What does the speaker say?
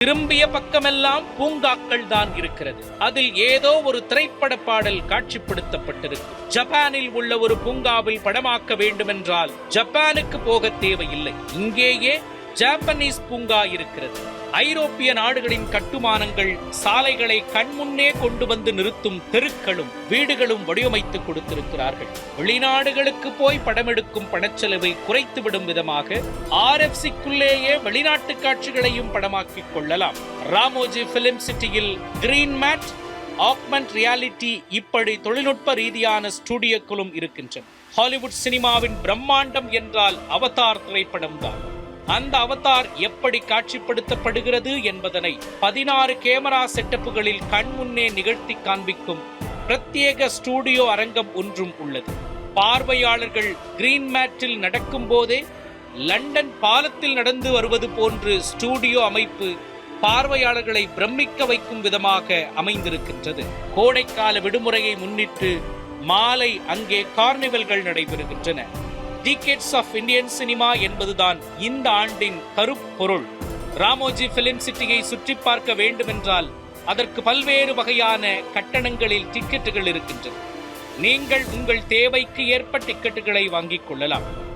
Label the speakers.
Speaker 1: திரும்பிய பக்கமெல்லாம் பூங்காக்கள் தான் இருக்கிறது. அதில் ஏதோ ஒரு திரைப்பட பாடல் காட்சிப்படுத்தப்பட்டிருக்கு. ஜப்பானில் உள்ள ஒரு பூங்காவில் படமாக்க வேண்டுமென்றால் ஜப்பானுக்கு போக தேவையில்லை. இங்கேயே ஜாப்பனீஸ் பூங்கா இருக்கிறது. ஐரோப்பிய நாடுகளின் கட்டுமானங்கள் சாலைகளை கண்முன்னே கொண்டு வந்து நிறுத்தும் தெருக்களும் வீடுகளும் வடிவமைத்து கொடுத்திருக்கிறார்கள். வெளிநாடுகளுக்கு போய் படமெடுக்கும் பணச்செலவை குறைத்துவிடும் விதமாக RFCக்குள்ளேயே வெளிநாட்டு காட்சிகளையும் படமாக்கிக் கொள்ளலாம். ராமோஜி பிலிம் சிட்டியில் கிரீன் மேட், ஆக்மெண்ட் ரியாலிட்டி இப்படி தொழில்நுட்ப ரீதியான ஸ்டுடியோக்களும் இருக்கின்றன. ஹாலிவுட் சினிமாவின் பிரம்மாண்டம் என்றால் அவதார் திரைப்படம் தான். அந்த அவதார் எப்படி காட்சிப்படுத்தப்படுகிறது என்பதனை 16 கேமரா செட்டப்புகளில் கண்முன்னே நிகழ்த்தி காண்பிக்கும் பிரத்யேக ஸ்டுடியோ அரங்கம் ஒன்றும் உள்ளது. பார்வையாளர்கள் கிரீன் மேட்டில் நடக்கும் போதே லண்டன் பாலத்தில் நடந்து வருவது போன்று ஸ்டுடியோ அமைப்பு பார்வையாளர்களை பிரமிக்க வைக்கும் விதமாக அமைந்திருக்கின்றது. கோடைக்கால விடுமுறையை முன்னிட்டு மாலை அங்கே கார்னிவல்கள் நடைபெறுகின்றன. டிகேட்ஸ் ஆஃப் இந்தியன் சினிமா என்பதுதான் இந்த ஆண்டின் கருப்பொருள். ராமோஜி பிலிம் சிட்டியை சுற்றி பார்க்க வேண்டுமென்றால் அதற்கு பல்வேறு வகையான கட்டணங்களில் டிக்கெட்டுகள் இருக்கின்றன. நீங்கள் உங்கள் தேவைக்கு ஏற்ப டிக்கெட்டுகளை வாங்கிக் கொள்ளலாம்.